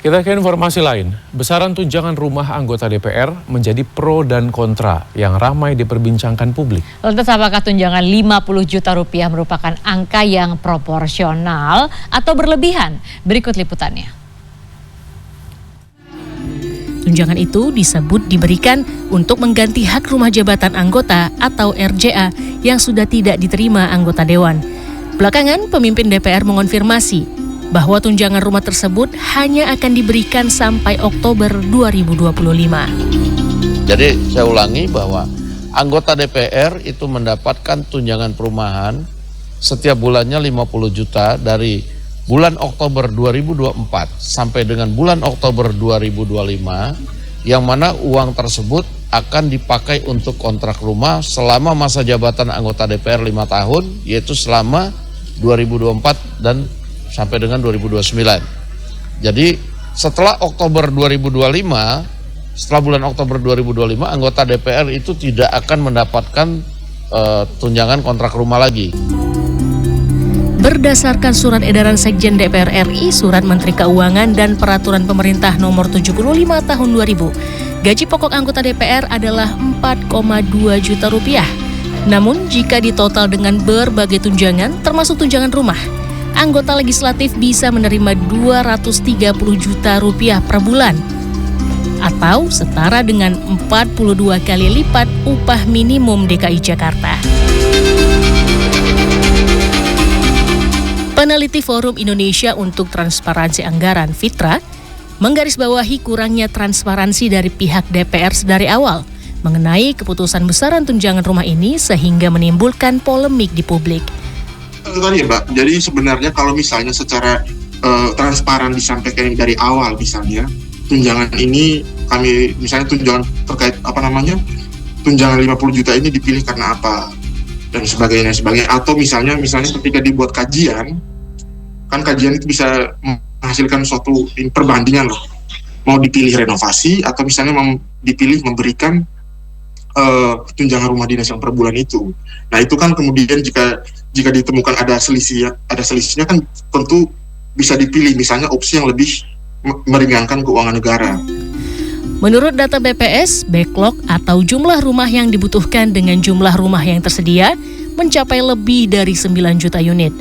Kita ke informasi lain, besaran tunjangan rumah anggota DPR menjadi pro dan kontra yang ramai diperbincangkan publik. Lantas apakah tunjangan 50 juta rupiah merupakan angka yang proporsional atau berlebihan? Berikut liputannya. Tunjangan itu disebut diberikan untuk mengganti hak rumah jabatan anggota atau RJA yang sudah tidak diterima anggota dewan. Belakangan, pemimpin DPR mengonfirmasi bahwa tunjangan rumah tersebut hanya akan diberikan sampai Oktober 2025. Jadi saya ulangi bahwa anggota DPR itu mendapatkan tunjangan perumahan setiap bulannya 50 juta dari bulan Oktober 2024 sampai dengan bulan Oktober 2025, yang mana uang tersebut akan dipakai untuk kontrak rumah selama masa jabatan anggota DPR 5 tahun, yaitu selama 2024 dan sampai dengan 2029. Jadi setelah Oktober 2025, setelah bulan Oktober 2025, anggota DPR itu tidak akan mendapatkan tunjangan kontrak rumah lagi. Berdasarkan surat edaran Sekjen DPR RI, Surat Menteri Keuangan dan Peraturan Pemerintah Nomor 75 Tahun 2000, gaji pokok anggota DPR adalah 4,2 juta rupiah. Namun jika ditotal dengan berbagai tunjangan, termasuk tunjangan rumah, anggota legislatif bisa menerima 230 juta rupiah per bulan atau setara dengan 42 kali lipat upah minimum DKI Jakarta. Peneliti Forum Indonesia untuk Transparansi Anggaran (FITRA) menggarisbawahi kurangnya transparansi dari pihak DPR dari awal mengenai keputusan besaran tunjangan rumah ini sehingga menimbulkan polemik di publik. Itu tadi ya Mbak, jadi sebenarnya kalau misalnya secara transparan disampaikan dari awal, misalnya tunjangan ini kami, misalnya tunjangan terkait tunjangan 50 juta ini dipilih karena apa dan sebagainya, atau misalnya ketika dibuat kajian, kan kajian itu bisa menghasilkan suatu perbandingan loh, mau dipilih renovasi atau misalnya dipilih memberikan tunjangan rumah dinas yang per bulan itu. Nah itu kan kemudian jika ditemukan ada selisihnya kan tentu bisa dipilih misalnya opsi yang lebih meringankan keuangan negara. Menurut data BPS, backlog atau jumlah rumah yang dibutuhkan dengan jumlah rumah yang tersedia mencapai lebih dari 9 juta unit.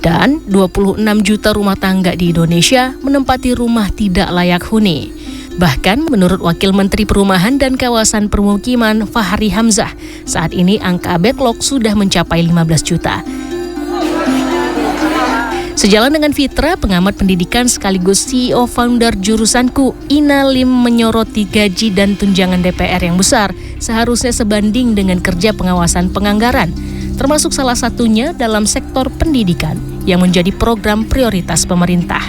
Dan 26 juta rumah tangga di Indonesia menempati rumah tidak layak huni. Bahkan menurut Wakil Menteri Perumahan dan Kawasan Permukiman Fahri Hamzah, saat ini angka backlog sudah mencapai 15 juta. Sejalan dengan Fitra, pengamat pendidikan sekaligus CEO founder Jurusanku, Ina Lim menyoroti gaji dan tunjangan DPR yang besar seharusnya sebanding dengan kerja pengawasan penganggaran, termasuk salah satunya dalam sektor pendidikan yang menjadi program prioritas pemerintah.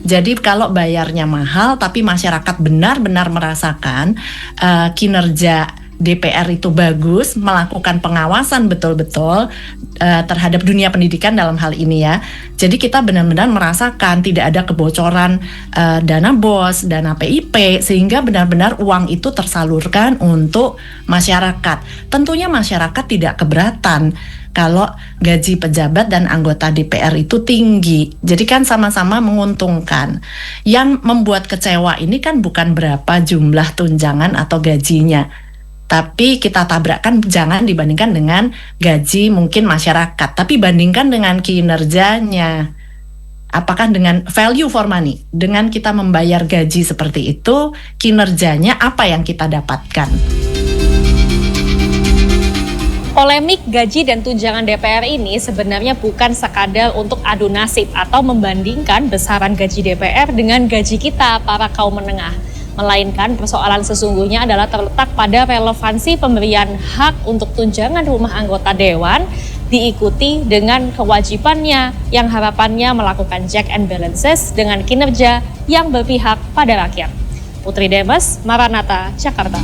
Jadi kalau bayarnya mahal tapi masyarakat benar-benar merasakan kinerja DPR itu bagus, melakukan pengawasan betul-betul terhadap dunia pendidikan dalam hal ini ya. Jadi kita benar-benar merasakan tidak ada kebocoran dana BOS, dana PIP, sehingga benar-benar uang itu tersalurkan untuk masyarakat. Tentunya masyarakat tidak keberatan kalau gaji pejabat dan anggota DPR itu tinggi. Jadi kan sama-sama menguntungkan. Yang membuat kecewa ini kan bukan berapa jumlah tunjangan atau gajinya, tapi kita tabrakkan jangan dibandingkan dengan gaji mungkin masyarakat, tapi bandingkan dengan kinerjanya. Apakah dengan value for money, dengan kita membayar gaji seperti itu, kinerjanya apa yang kita dapatkan? Polemik gaji dan tunjangan DPR ini sebenarnya bukan sekadar untuk adu nasib atau membandingkan besaran gaji DPR dengan gaji kita para kaum menengah. Melainkan persoalan sesungguhnya adalah terletak pada relevansi pemberian hak untuk tunjangan rumah anggota dewan diikuti dengan kewajibannya yang harapannya melakukan check and balances dengan kinerja yang berpihak pada rakyat. Putri Demes, Maranatha, Jakarta.